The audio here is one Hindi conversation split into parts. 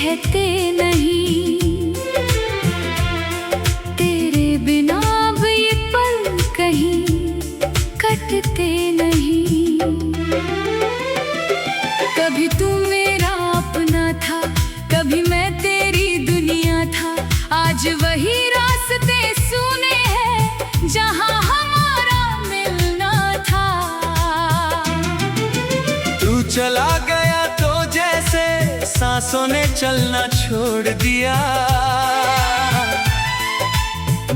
कहते नहीं, तेरे बिना अब ये पल कहीं कटते नहीं। कभी तू मेरा अपना था, कभी मैं तेरी दुनिया था। आज वही रास्ते सूने हैं जहां हमारा मिलना था। तू चला गया तो जैसे सांसों ने चलना छोड़ दिया,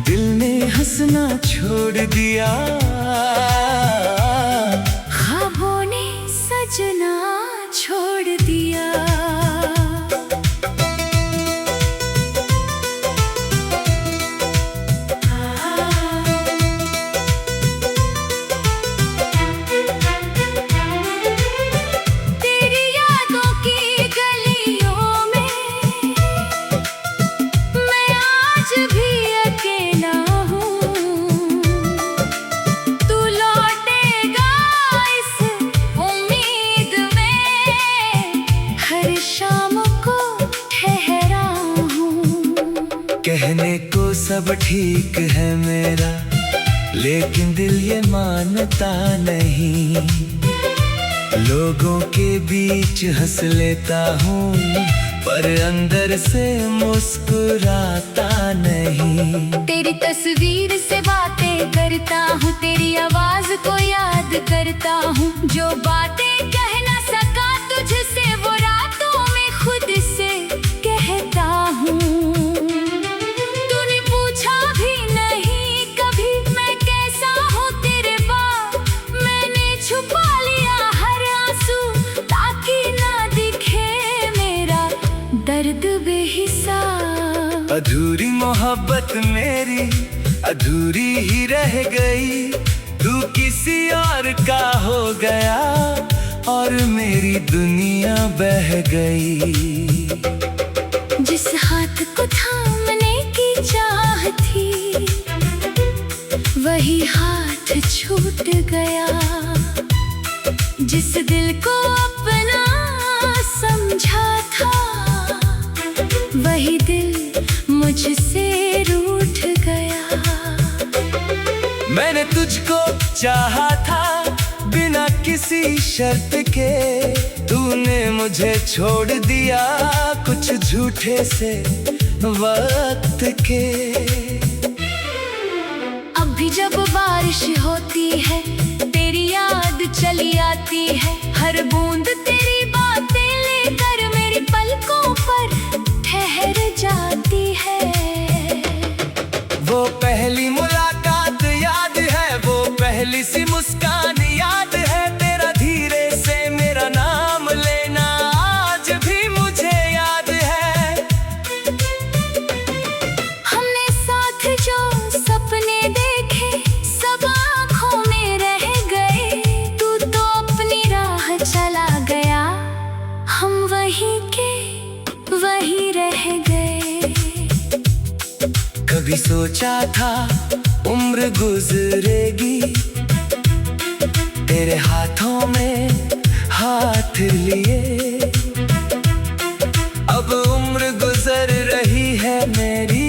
दिल ने हंसना छोड़ दिया। ख्वाबों ने सजना छोड़ दिया। कहने को सब ठीक है मेरा, लेकिन दिल ये मानता नहीं। लोगों के बीच हंस लेता हूँ, पर अंदर से मुस्कुराता नहीं। तेरी तस्वीर से बातें करता हूँ, तेरी आवाज को याद करता हूँ। जो बातें कह ना सका तुझसे, वो रातों में खुद से कहता हूँ। दर्द बेहिसाब, अधूरी मोहब्बत मेरी अधूरी ही रह गई। तू किसी और का हो गया और मेरी दुनिया बह गई। जिस हाथ को थामने की चाह थी, वही हाथ छूट गया। जिस दिल को अपना समझा था, वही दिल मुझसे रूठ गया। मैंने तुझको चाहा था बिना किसी शर्त के, तूने मुझे छोड़ दिया कुछ झूठे से वक्त के। अब भी जब बारिश होती है, तेरी याद चली आती है। हर बूंद तेरी बातें लेकर मेरी पलकों पर ठहर जाती है। वो पहली मुलाकात याद है, वो पहली सी मुस्कान याद है। तेरा धीरे से मेरा नाम लेना आज भी मुझे याद है। हमने साथ जो सपने देखे, सब आँखों में रह गए। तू तो अपनी राह चला गया, हम वहीं के वहीं रह गए। कभी सोचा था उम्र गुजरेगी, तेरे हाथों में हाथ लिए। अब उम्र गुजर रही है मेरी,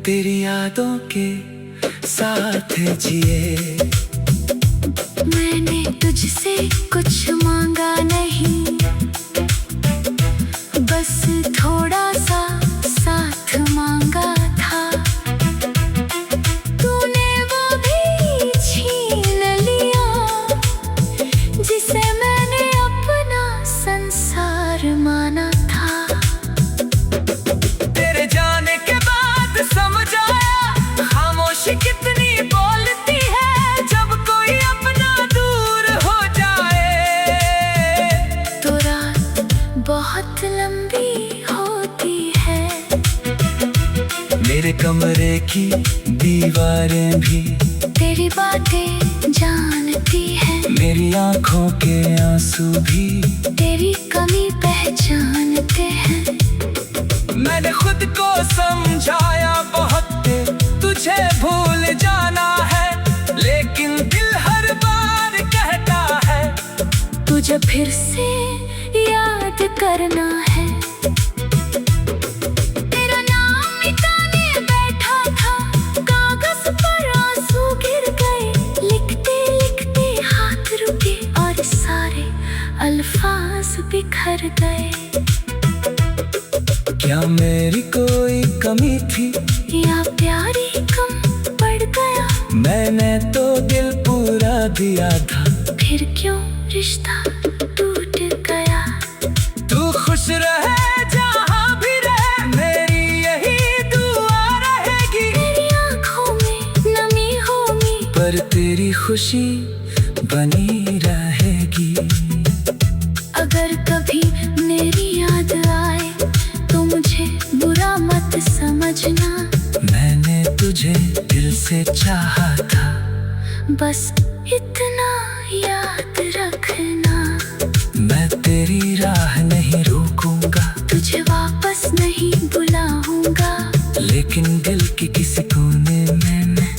तेरी यादों के साथ जिए। मैंने तुझसे कुछ मांगा नहीं, बस थोड़ा सा साथ मांगा था। तूने वो भी छीन लिया, जिसे मैंने अपना संसार माना था। तेरे जाने के बाद समझ आया खामोशी कितनी बोलती है। जब कोई अपना दूर हो जाए, तो रात बहुत लंबी होती है। मेरे कमरे की दीवारें भी तेरी बातें जानती है। मेरी आंखों के आंसू भी तेरी कमी पहचानते हैं। मैंने खुद को समझाया बहुत, तुझे भूल जाना है। लेकिन दिल हर बार कहता है, तुझे फिर से याद करना है। तेरा नाम मिटाने बैठा था, कागज पर आंसू गिर गए। लिखते लिखते हाथ रुके और सारे अल्फाज बिखर गए। क्या मेरी कोई कमी थी या प्यार ही कम पड़ गया? मैंने तो दिल पूरा दिया था, फिर क्यों रिश्ता टूट गया? तू खुश रहे जहाँ भी रहे, मेरी यही दुआ रहेगी। मेरी आँखों में नमी होगी, पर तेरी खुशी बनी रहेगी। अगर कभी मेरी याद आए तो मुझे बुरा मत समझना। मैंने तुझे दिल से चाहा था, बस इतना याद रखना। मैं तेरी राह नहीं रोकूंगा, तुझे वापस नहीं बुलाऊंगा, लेकिन दिल के किसी कोने में मैं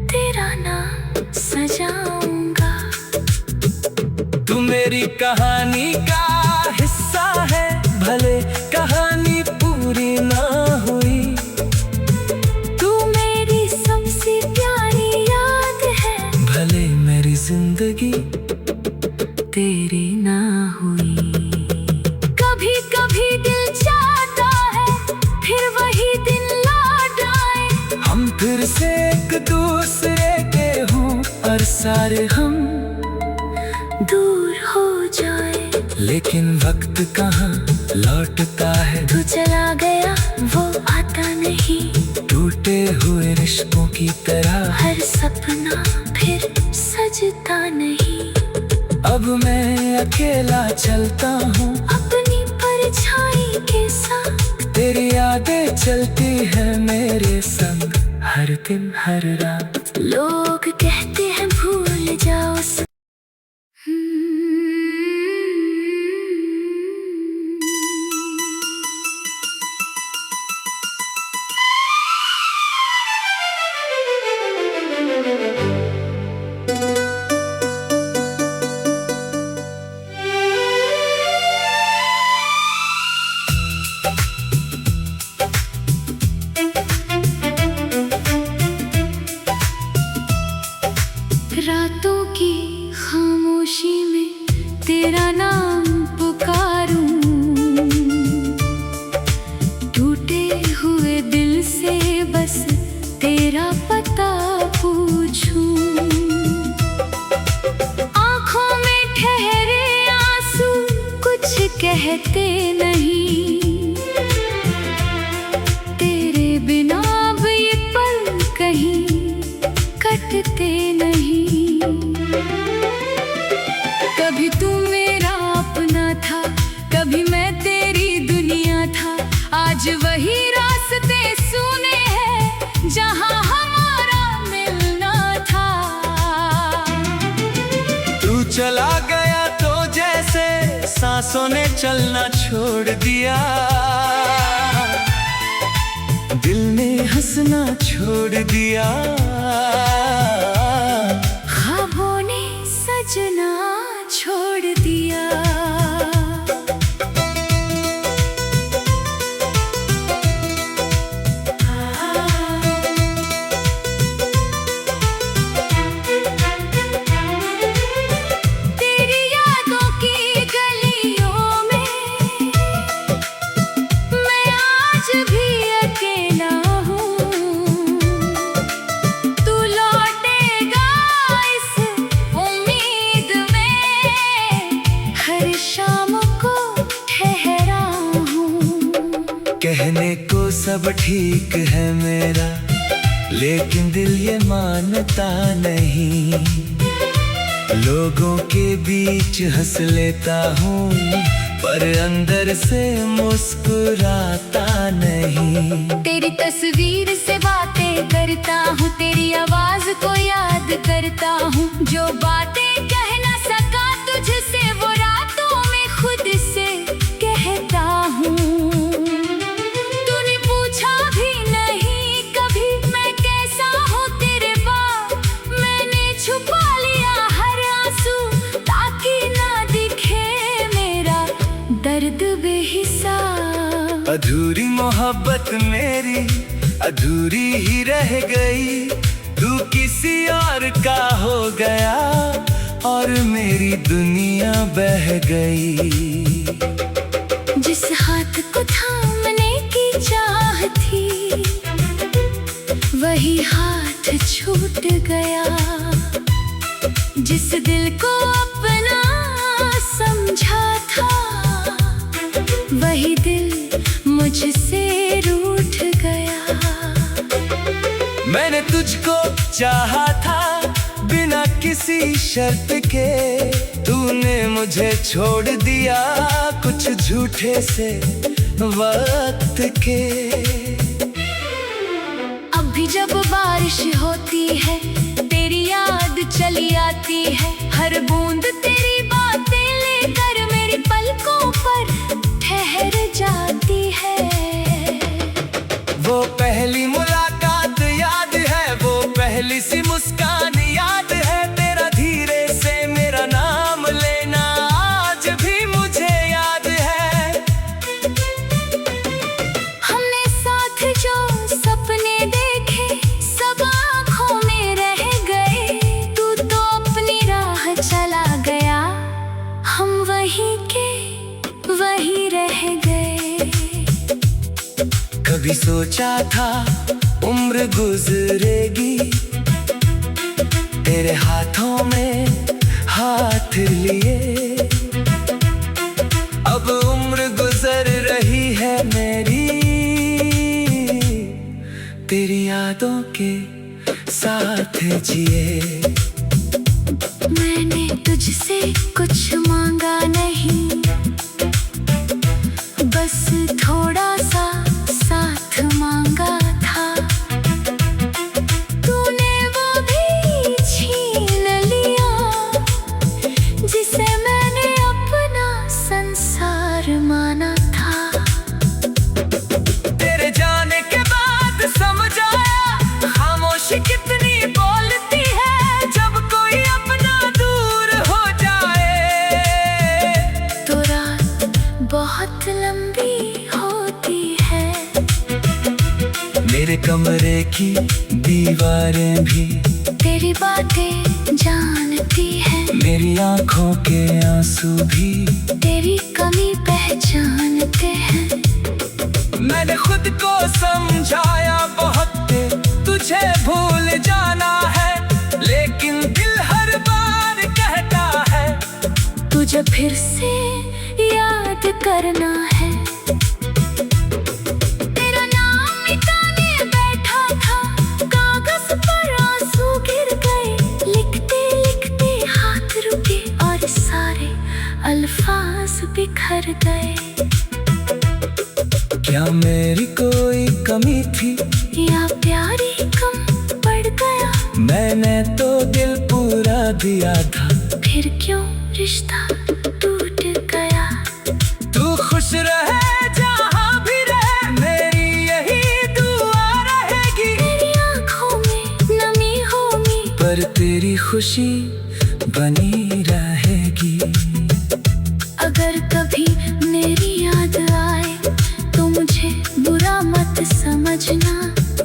तेरा नाम सजाऊंगा। तू मेरी कहानी का हिस्सा है, भले कहानी पूरी ना हुई। तू मेरी सबसे प्यारी याद है, भले मेरी जिंदगी तेरी ना हुई। कभी कभी दिल चाहता है फिर वही दिन लौट आए। हम फिर से एक दूसरे के हों और सारे हम दूर हो जाए। लेकिन वक्त कहाँ लौटता है, तू चला गया वो आता नहीं। टूटे हुए रिश्तों की तरह हर सपना फिर सजता नहीं। अब मैं अकेला चलता हूँ, अपनी परछाई के साथ तेरी यादें चलती है मेरे संग, हर दिन हर रात। लोग कहते हैं भूल जाओ रातों की खामोशी में तेरा नाम पुकारूं। टूटे हुए दिल से बस तेरा पता पूछूं। आँखों में ठहरे आंसू कुछ कहते नहीं। तेरे बिना अब ये पल कहीं कटते नहीं। कभी तू मेरा अपना था, कभी मैं तेरी दुनिया था। आज वही रास्ते सुने हैं जहाँ हमारा मिलना था। तू चला गया तो जैसे सांसों ने चलना छोड़ दिया, दिल ने हंसना छोड़ दिया। ख्वाबों ने सजना छोड़ दिया। तेरी यादों की गलियों में मैं आज भी अकेला हूँ। तू लौटेगा इस उम्मीद में, हर शाम को ठहरा हूँ। कहने को सब ठीक है मेरा, लेकिन दिल ये मानता नहीं। लोगों के बीच हंस लेता हूँ, पर अंदर से मुस्कुराता नहीं। तेरी तस्वीर से बातें करता हूँ, तेरी आवाज को याद करता हूँ। जो बातें कह ना सका तुझसे वो रातों में खुद से कहता हूँ। तूने पूछा भी नहीं कभी मैं कैसा हूँ तेरे बाद। मैंने छुपा लिया हर आंसू ताकि ना दिखे मेरा दर्द दर्द बेहिसाब। अधूरी मोहब्बत मेरी अधूरी ही रह गई, तू किसी और का हो गया और मेरी दुनिया बह गई। जिस हाथ को थामने की चाह थी वही हाथ छूट गया, जिस दिल को अपना समझा था वही दिल मुझसे रूठ गया। मैंने तुझको चाहा था बिना किसी शर्त के, तूने मुझे छोड़ दिया कुछ झूठे से वक्त के। अब भी जब बारिश होती है तेरी याद चली आती है, हर बूंद तेरी बातें लेकर मेरी पलकों पर ठहर जाती है। वो पहली मुलाकात याद है, वो पहली सी मुस्कान याद है, तेरा धीरे से मेरा नाम लेना आज भी मुझे याद है। हमने साथ जो सपने देखे सब आँखों में रह गए, तू तो अपनी राह चला गया, हम वहीं के वहीं रह गए। कभी सोचा था उम्र गुजरेगी, तेरे हाथों में हाथ लिए, अब उम्र गुजर रही है मेरी तेरी यादों के साथ जिए। मैंने तुझसे कुछ मांगा नहीं, बस थोड़ा सा साथ मांगा था, तूने वो भी छीन लिया जिसे मैंने अपना संसार माना था। तेरे जाने के बाद समझ आया खामोशी कितनी बोलती है, जब कोई अपना दूर हो जाए तो रात बहुत लंबी होती है। मेरे कमरे की दीवारें भी तेरी बातें जानती है, मेरी आंखों के आंसू भी तेरी कमी पहचानते हैं। मैंने खुद को समझाया बहुत तुझे भूल जाना है, लेकिन दिल हर बार कहता है तुझे फिर से याद करना है। तेरा नाम मिटाने बैठा था, कागज पर आंसू गिर गए, लिखते लिखते हाथ रुके और सारे अल्फाज बिखर गए। क्या मेरी कोई कमी थी या प्यार ही कम पड़ गया, मैंने तो दिल पूरा दिया था, फिर क्यों रिश्ता टूट गया। तू खुश रहे जहाँ भी रहे, मेरी यही दुआ रहेगी। मेरी आँखों में नमी होगी पर तेरी खुशी बनी रहेगी। अगर कभी मेरी याद आए तो मुझे बुरा मत समझना,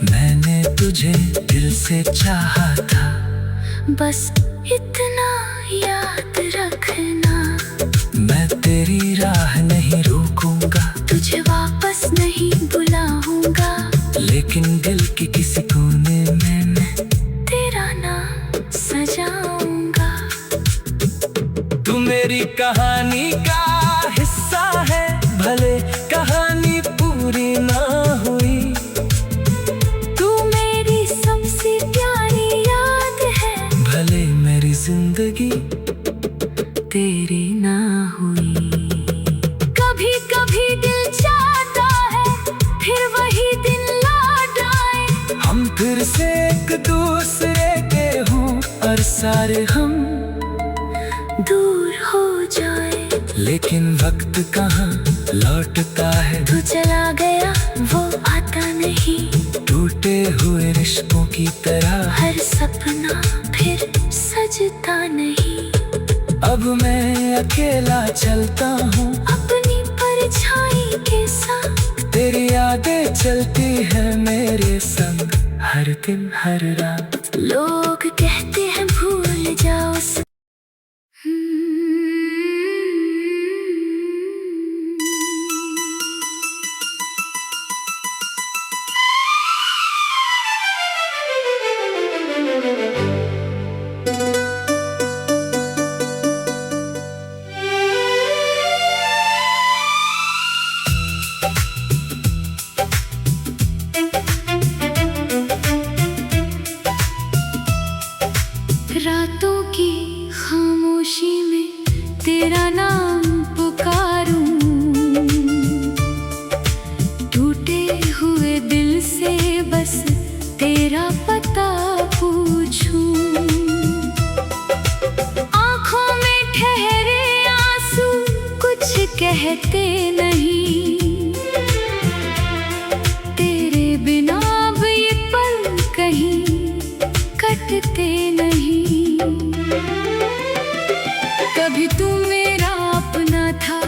मैंने तुझे दिल से चाहा था, बस इतना याद रखना। मैं तेरी राह नहीं रोकूंगा, तुझे वापस नहीं बुलाऊंगा, लेकिन दिल के किसी कोने में मैं तेरा नाम सजाऊंगा। तू मेरी कहानी का हिस्सा है, भले कहानी पूरी ना हुई, तू मेरी सबसे प्यारी याद है, भले मेरी जिंदगी तेरी ना हुई। कभी कभी दिल चाहता है फिर वही दिन लौट आए, हम फिर से एक दूसरे के हों और सारे हम दूर हो जाए। लेकिन वक्त कहाँ लौटता है, तू चला गया वो आता नहीं, टूटे हुए रिश्तों की तरह हर सपना फिर सजता नहीं। अब मैं अकेला चलता हूँ, अपनी परछाई के साथ। तेरी यादें चलती हैं मेरे संग हर दिन हर रात। लोग कहते हैं भूल जाओ रातों की खामोशी में तेरा नाम पुकारूं, टूटे हुए दिल से बस तेरा पता पूछूं। आँखों में ठहरे आंसू कुछ कहते नहीं, तेरे बिना अब ये पल कहीं कटते नहीं। कभी तू मेरा अपना था,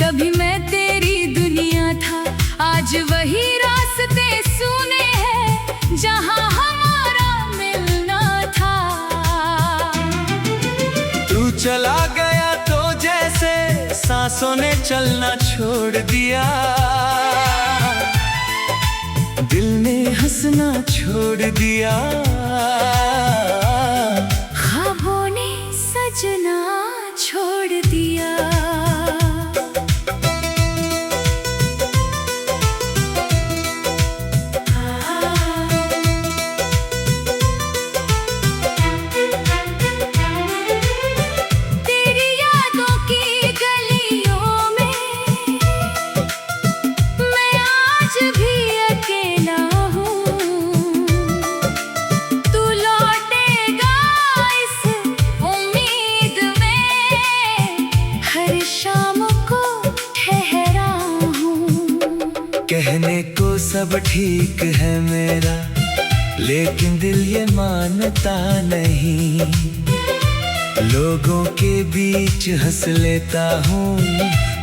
कभी मैं तेरी दुनिया था। आज वही रास्ते सुने हैं जहां हमारा मिलना था। तू चला गया तो जैसे सांसों ने चलना छोड़ दिया, दिल ने हंसना छोड़ दिया। ख्वाबों ने सजना छोड़ दिया। तेरी यादों की गलियों में मैं आज भी अकेला हूँ। तू लौटेगा इस उम्मीद में, हर शाम को ठहरा हूँ। कहने को सब ठीक है मेरा, लेकिन दिल ये मानता नहीं। लोगों के बीच हंस लेता हूँ,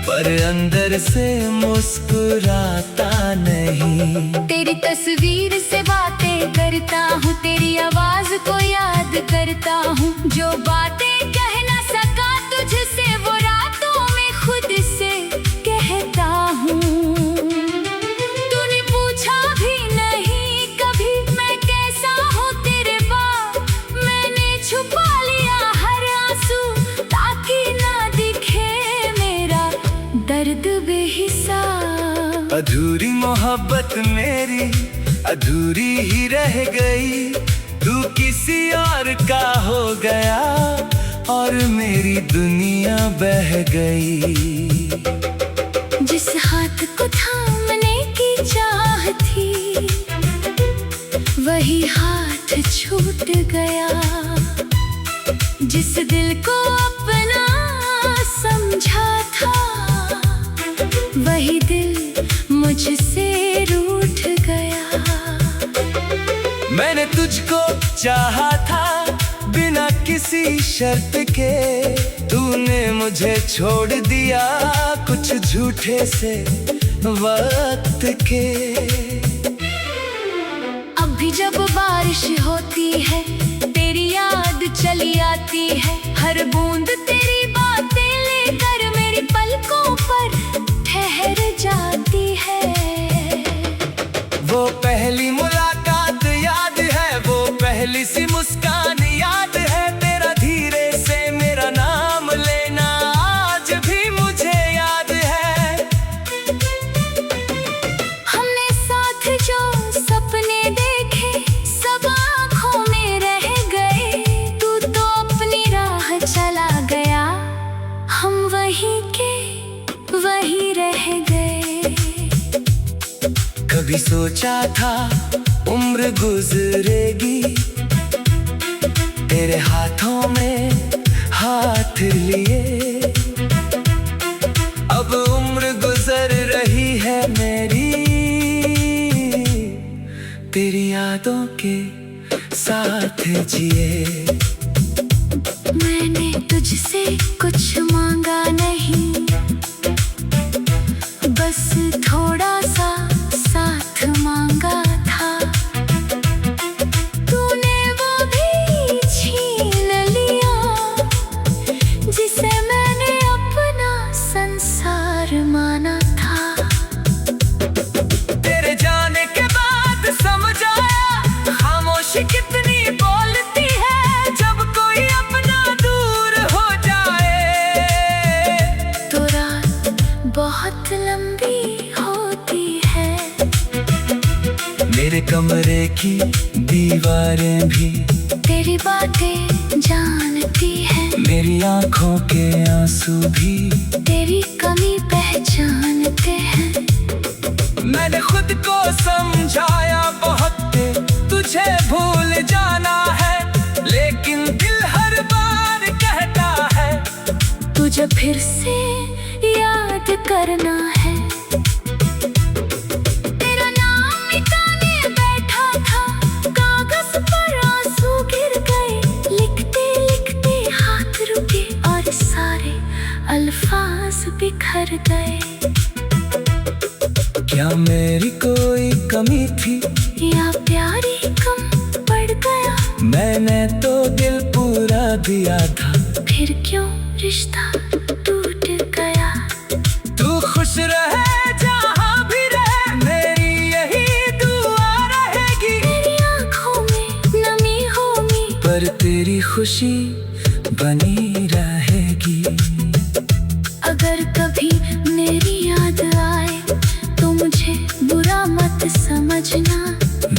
पर अंदर से मुस्कुराता नहीं। तेरी तस्वीर से बातें करता हूँ, तेरी आवाज को याद करता हूँ। जो बातें कह ना सका तुझसे वो रातों में खुद से कहता हूँ। तूने पूछा भी नहीं कभी मैं कैसा हूँ तेरे बाद, मैंने छुपा लिया हर आंसू ताकि ना दिखे मेरा दर्द बेहिसाब। अधूरी मोहब्बत मेरी अधूरी ही रह गई। तू किसी और का हो गया और मेरी दुनिया बह गई। जिस हाथ को थामने की चाह थी वही हाथ छूट गया। जिस दिल को अपना समझा था वही दिल मुझसे रूठ गया। मैंने तुझको चाहा था बिना किसी शर्त के, तूने मुझे छोड़ दिया कुछ झूठे से वक्त के। अब भी जब बारिश होती है तेरी याद चली आती है, हर बूंद तेरी बातें लेकर मेरी पलकों पर ठहर जाती है। वो पहली मुलाकात याद है, वो पहली सी मुस्कान याद है। तेरा धीरे से मेरा नाम लेना आज भी मुझे याद है। हमने साथ जो सपने देखे सब आँखों में रह गए। तू तो अपनी राह चला गया, हम वहीं के वहीं रह गए। कभी सोचा था उम्र गुजरेगी, तेरे हाथों में हाथ लिए। अब उम्र गुजर रही है मेरी तेरी यादों के साथ जिए। मैंने तुझसे कुछ मांगा नहीं, कमरे की दीवारें भी तेरी बातें जानती है, मेरी आंखों के आंसू भी तेरी कमी पहचानते हैं। मैंने खुद को समझाया बहुत के तुझे भूल जाना है, लेकिन दिल हर बार कहता है तुझे फिर से याद करना है। तेरा नाम मिटाने बैठा था, कागज पर आंसू गिर गए, लिखते लिखते हाथ रुके और सारे अल्फाज बिखर गए। क्या मेरी कोई कमी थी या प्यारी कम पड़ गया? मैंने तो दिल पूरा दिया था, फिर क्यों रिश्ता टूट गया? तू खुश रहे जहाँ भी रहे, मेरी यही दुआ रहेगी। मेरी आँखों में नमी होगी, पर तेरी खुशी बनी रहेगी। अगर कभी मेरी याद आए तो मुझे बुरा मत समझना।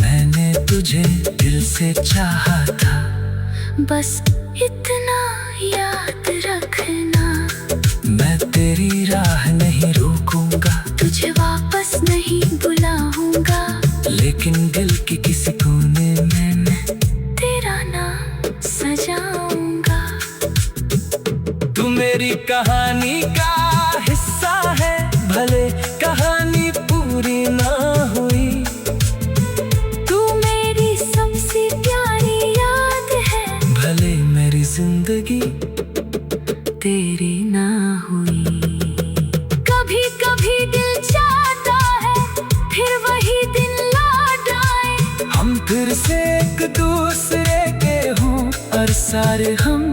मैंने तुझे दिल से चाहा था, बस इतना याद रखना। मैं तेरी राह नहीं रोकूंगा, तुझे वापस नहीं बुलाऊंगा, लेकिन दिल के किसी कोने में मैं तेरा नाम सजाऊंगा। तू मेरी कहानी का हिस्सा है, भले कहानी पूरी ना हुई। तू मेरी सबसे प्यारी याद है, भले मेरी जिंदगी तेरी ना हुई। कभी कभी दिल चाहता है फिर वही दिन लौट आए, हम फिर से एक दूसरे के हों और सारे हम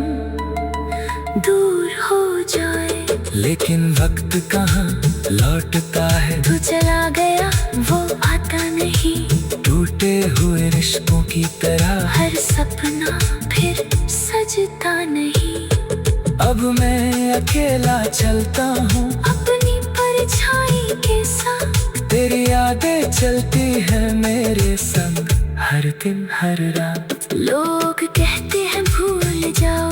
दूर हो जाए। लेकिन वक्त कहाँ लौटता है, तू चला गया वो आता नहीं, टूटे हुए रिश्तों की तरह हर सपना फिर सजता नहीं। अब मैं अकेला चलता हूँ अपनी परछाई के साथ, तेरी यादें चलती है मेरे संग हर दिन हर रात। लोग कहते हैं भूल जाओ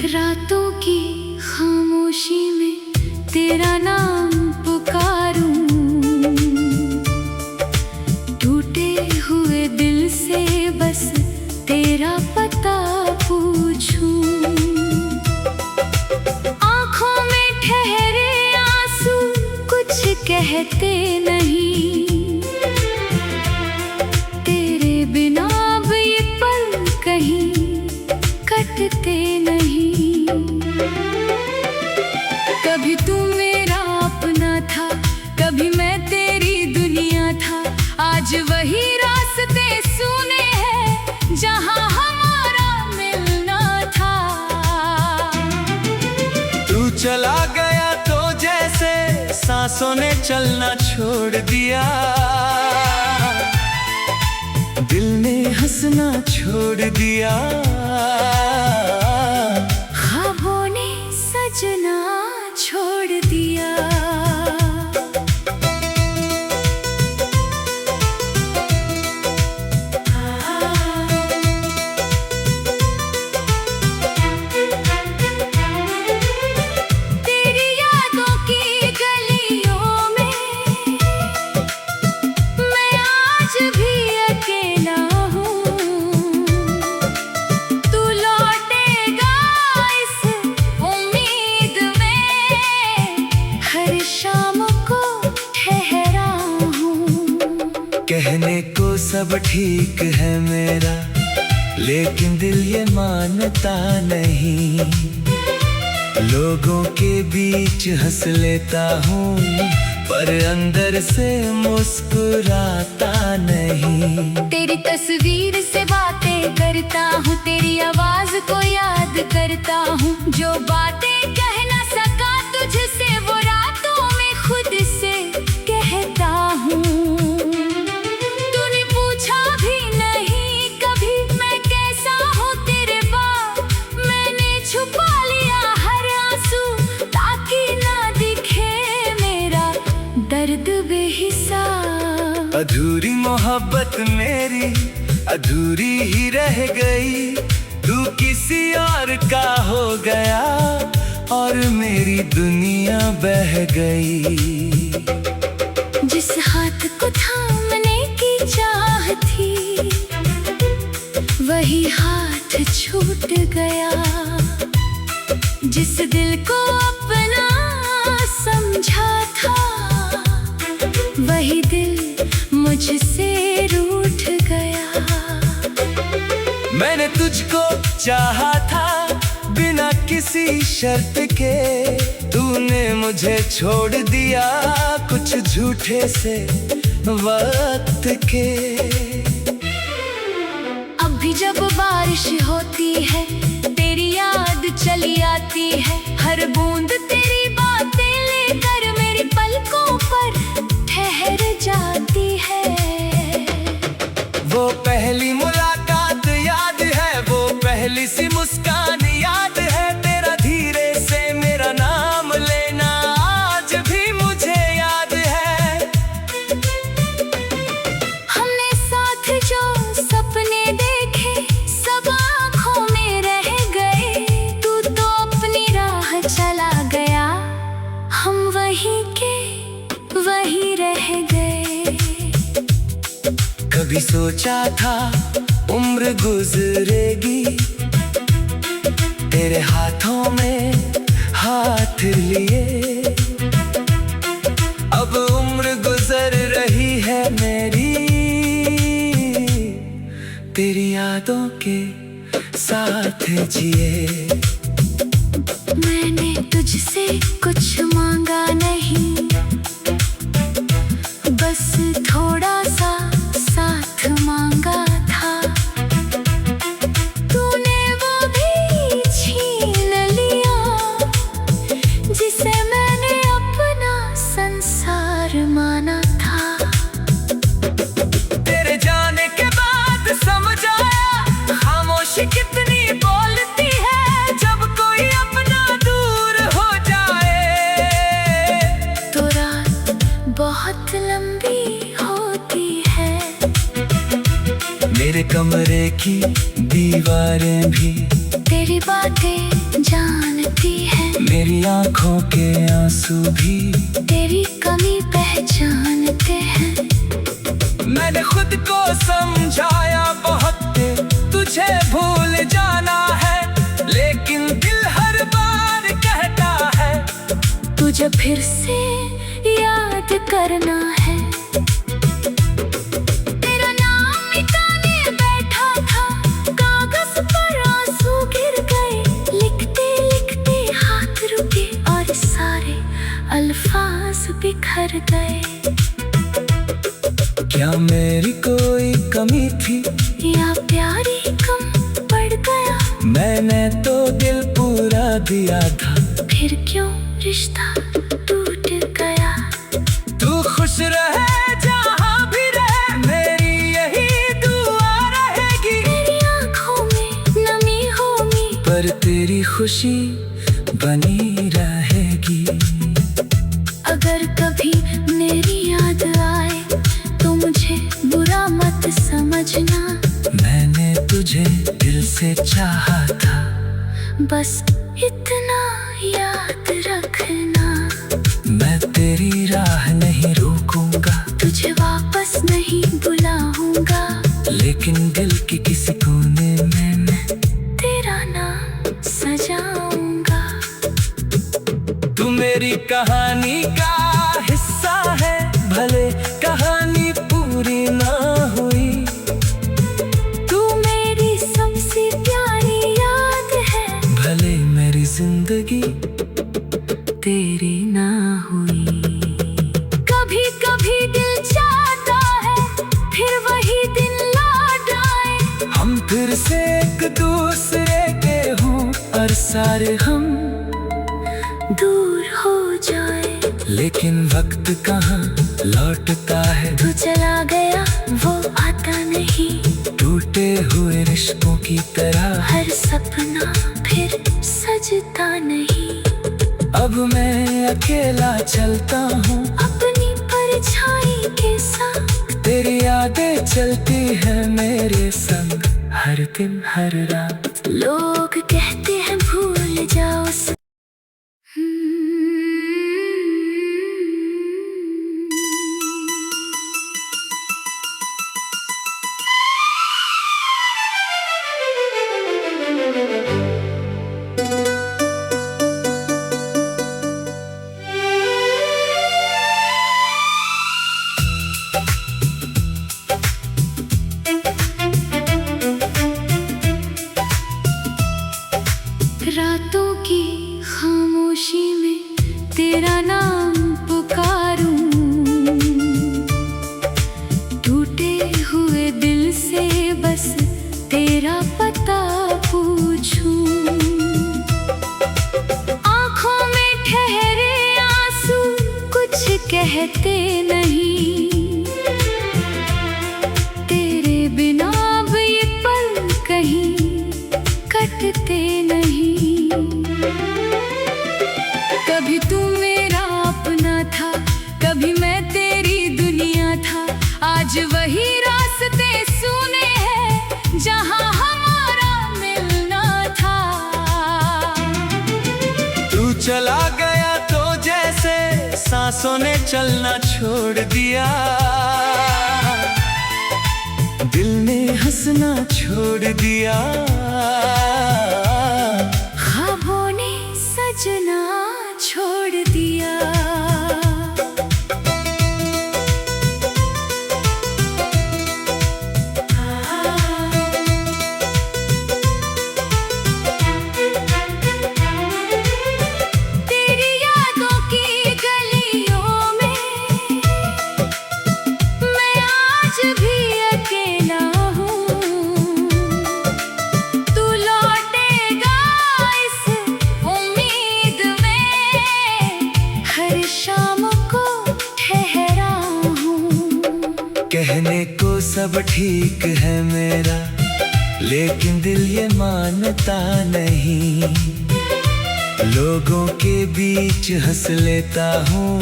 रातों की खामोशी में तेरा नाम पुकारूं, टूटे हुए दिल से बस तेरा पता पूछूं। आँखों में ठहरे आंसू कुछ कहते नहीं, तेरे बिना अब ये पल कहीं कटते नहीं। कभी तू मेरा अपना था, कभी मैं तेरी दुनिया था, आज वही रास्ते सुने हैं जहां हमारा मिलना था। तू चला गया तो जैसे सांसों ने चलना छोड़ दिया, दिल ने हंसना छोड़ दिया, ख्वाबों ने सजना छोड़ दिया। तेरी यादों की गलियों में मैं आज भी अकेला हूँ, तू लौटेगा इस उम्मीद में, हर शाम को ठहरा हूँ। कहने को सब ठीक है मेरा, लेकिन दिल ये मानता नहीं। लोगों के बीच हंस लेता हूँ, पर अंदर से मुस्कुराता नहीं। तेरी तस्वीर से बातें करता हूँ, तेरी आवाज को याद करता हूँ। जो बातें कह ना सका तुझसे वो रातों में खुद से कहता हूँ। तूने पूछा भी नहीं कभी मैं कैसा हूँ तेरे बाद। मैंने छुपा लिया हर आंसू ताकि ना दिखे मेरा दर्द बेहिसाब। अधूरी मोहब्बत मेरी अधूरी ही रह गई। तू किसी और का हो गया और मेरी दुनिया बह गई। जिस हाथ को थामने की चाह थी वही हाथ छूट गया। जिस दिल को अपना समझा था वही दिल मुझसे रूठ गया। मैंने तुझको चाहा था बिना किसी शर्त के। तूने मुझे छोड़ दिया कुछ झूठे से वक्त के। अब भी जब बारिश होती है तेरी याद चली आती है। हर बूंद तेरी बातें लेकर मेरी पलकों पर ठहर जाती है। वो पहली मुलाकात याद है, वो पहली सी मुस्कान याद है। तेरा धीरे से मेरा नाम लेना आज भी मुझे याद है। हमने साथ जो सपने देखे सब आँखों में रह गए। तू तो अपनी राह चला गया, हम वहीं के वहीं रह गए। कभी सोचा था उम्र गुजरेगी तेरे हाथों में हाथ लिए। अब उम्र गुजर रही है मेरी तेरी यादों के साथ जिए। मैंने तुझसे कुछ मांगा नहीं, बस थोड़ा सा साथ मांगा था। तूने वो भी छीन लिया जिसे मैंने अपना संसार माना था। तेरे जाने के बाद समझ आया खामोशी कितनी बोलती है। जब कोई अपना दूर हो जाए तो रात बहुत लंबी होती है। मेरे कमरे की दीवारें भी तेरी बातें जानती है। मेरी आंखों के आंसू भी तेरी कमी पहचानते हैं। मैंने खुद को समझाया बहुत तुझे भूल जाना है। लेकिन दिल हर बार कहता है तुझे फिर से याद करना है। तेरा नाम मिटाने बैठा था कागज पर आंसू गिर गए। लिखते लिखते हाथ रुके और सारे अल्फाज बिखर गए। क्या मेरी कोई कमी थी या प्यारी कम पड़ गया। मैंने तो दिल पूरा दिया था, फिर क्यों रिश्ता टूट गया। तू खुश रहे जहाँ भी रहे, मेरी यही दुआ रहेगी। मेरी आँखों में नमी होगी, पर तेरी खुशी बनी रहेगी। अगर कभी मेरी याद आए तो मुझे बुरा मत समझना। मैंने तुझे दिल से चाहा था, बस इतना याद रखना। मैं तेरी राह नहीं रोकूंगा, तुझे वापस नहीं बुलाऊंगा। लेकिन दिल के किसी कोने में मैं तेरा नाम सजाऊंगा। तू मेरी कहानी का हिस्सा है, भले कहानी पूरी ना हुई। तू मेरी सबसे प्यारी याद है, भले मेरी जिंदगी तेरी ना हुई। सारे हम दूर हो जाए, लेकिन वक्त कहाँ लौटता है। तू चला गया वो आता नहीं, टूटे हुए रिश्तों की तरह हर सपना फिर सजता नहीं। अब मैं अकेला चलता हूँ अपनी परछाई के साथ, तेरी यादें चलती है मेरे संग हर दिन हर रात। लोग कहते हैं भूल जाओ रातों की खामोशी में तेरा नाम पुकारूं, टूटे हुए दिल से बस तेरा पता पूछूं। आँखों में ठहरे आंसू कुछ कहते नहीं, तेरे बिना अब ये पल कहीं कटते नहीं। कभी तू मेरा अपना था, कभी मैं तेरी दुनिया था। आज वही रास्ते सुने हैं जहां हमारा मिलना था। तू चला गया तो जैसे सांसों ने चलना छोड़ दिया, दिल ने हंसना छोड़ दिया। ख्वाबों ने सजना छोड़ दिया। तेरी यादों की गलियों में मैं आज भी अकेला हूँ। तू लौटेगा इस उम्मीद में, हर शाम को ठहरा हूँ। कहने को सब ठीक है मेरा, लेकिन दिल ये मानता नहीं। लोगों के बीच हंस लेता हूँ,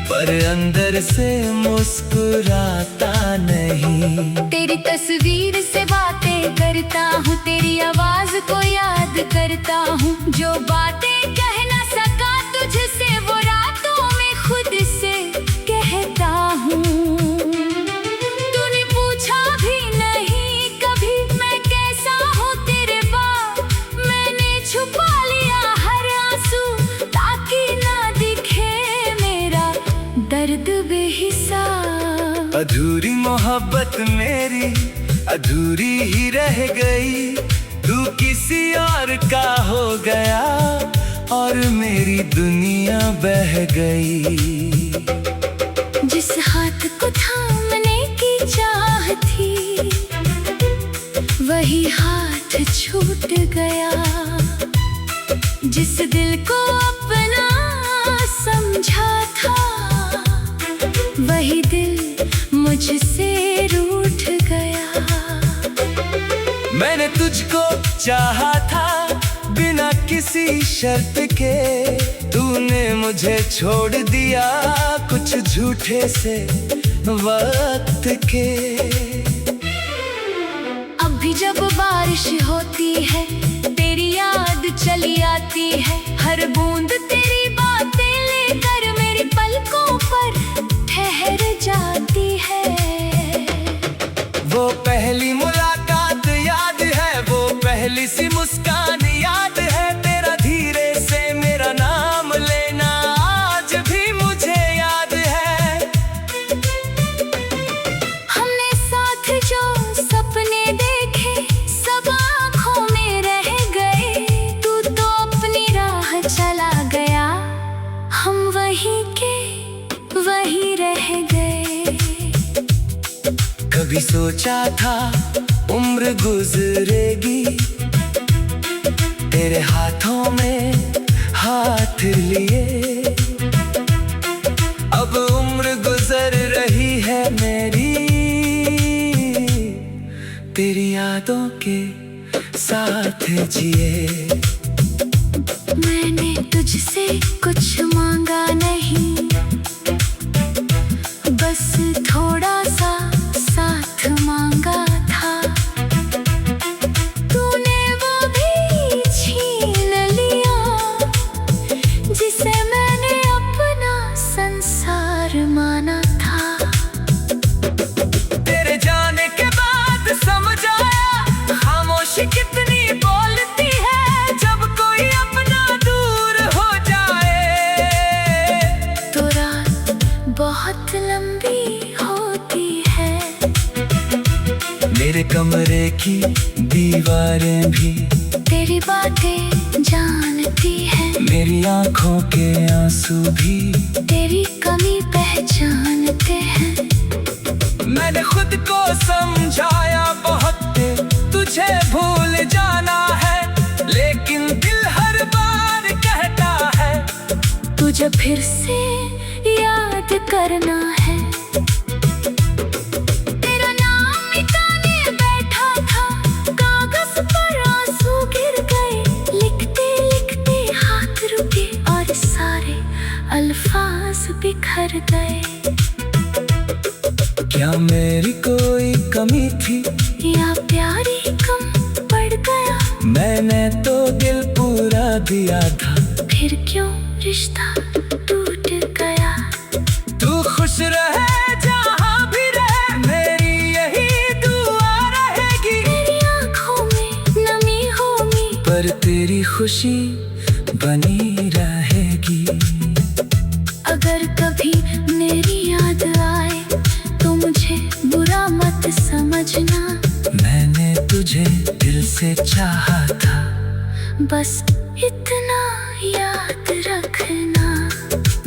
पर अंदर से मुस्कुराता नहीं। तेरी तस्वीर से बातें करता हूँ, तेरी आवाज को याद करता हूँ। जो बातें कह ना सका तुझसे वो रातों में खुद से कहता हूँ। तूने पूछा भी नहीं कभी मैं कैसा हूँ तेरे बाद, मैंने छुपा लिया हर आंसू ताकि ना दिखे मेरा दर्द बेहिसाब। अधूरी मोहब्बत मेरी अधूरी ही रह गई, तू किसी और का हो गया और मेरी दुनिया बह गई। जिस हाथ को थामने की चाह थी वही हाथ छूट गया, जिस दिल को अपना समझा था वही दिल मुझसे रूठ गया। मैंने तुझको चाहा था बिना किसी शर्त के, तूने मुझे छोड़ दिया कुछ झूठे से वक्त के। अब भी जब बारिश होती है तेरी याद चली आती है, हर बूंद तेरी बातें लेकर मेरी पलकों पर ठहर जाती है। वो पहली मुलाकात याद है, वो पहली सी मुस्कान याद है, तेरा धीरे से मेरा नाम लेना आज भी मुझे याद है। हमने साथ जो सपने देखे सब आँखों में रह गए, तू तो अपनी राह चला गया, हम वहीं के वहीं रह गए। कभी सोचा था उम्र गुजरेगी, तेरे हाथों में हाथ लिए। अब उम्र गुजर रही है मेरी तेरी यादों के साथ जिए। मैंने तुझसे कुछ मांगा नहीं, बस थोड़ा सा साथ मांगा था। तूने वो भी छीन लिया जिसे मैंने अपना संसार माना था। तेरे जाने के बाद समझ आया खामोशी कितनी बोलती है। जब कोई अपना दूर हो जाए तो रात बहुत लंबी होती है। मेरे कमरे की दीवारें भी तेरी बातें जानती है। मेरी आंखों के आंसू भी तेरी कमी पहचानते हैं। मैंने खुद को समझाया बहुत तुझे भूल जाना है, लेकिन दिल हर बार कहता है तुझे फिर से याद करना है। तेरा नाम मिटाने बैठा था, कागज पर आंसू गिर गए। लिखते लिखते हाथ रुके और सारे अल्फाज बिखर गए। क्या मेरी कोई कमी थी या प्यार ही कम पड़ गया? मैंने तो दिल पूरा दिया था, फिर क्यों रिश्ता टूट गया? तू खुश रहे जहाँ भी रहे, मेरी यही दुआ रहेगी। मेरी आँखों में नमी होगी, पर तेरी खुशी बनी रहेगी। अगर कभी मेरी याद आए तो मुझे बुरा मत समझना। मैंने तुझे दिल से चाहा था, बस इतना याद रखना।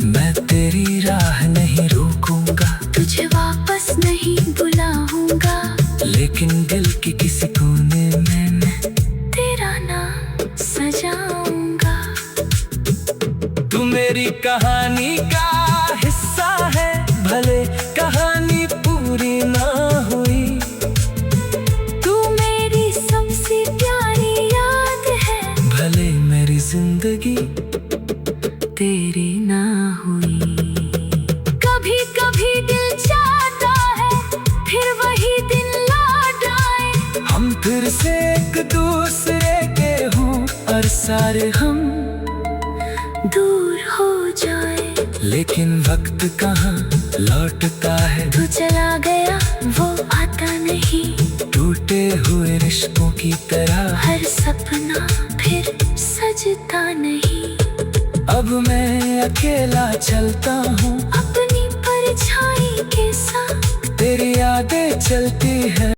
मैं तेरी राह नहीं रोकूंगा, तुझे वापस नहीं बुलाऊंगा, लेकिन दिल के किसी कोने में मैं तेरा नाम सजाऊंगा। तू मेरी कहानी का हिस्सा है, भले कहानी पूरी ना हुई। तू मेरी सबसे प्यारी याद है, भले मेरी जिंदगी तेरी ना हुई। कभी कभी दिल चाहता है फिर वही दिन लौट आए। हम फिर से एक दूसरे के हों और सारे हम दूर हो जाए, लेकिन वक्त कहाँ लौटता है। तू चला गया वो आता नहीं, टूटे हुए रिश्तों की तरह हर सपना फिर सजता नहीं। अब मैं अकेला चलता हूँ अपनी परछाई के साथ, तेरी यादें चलती है।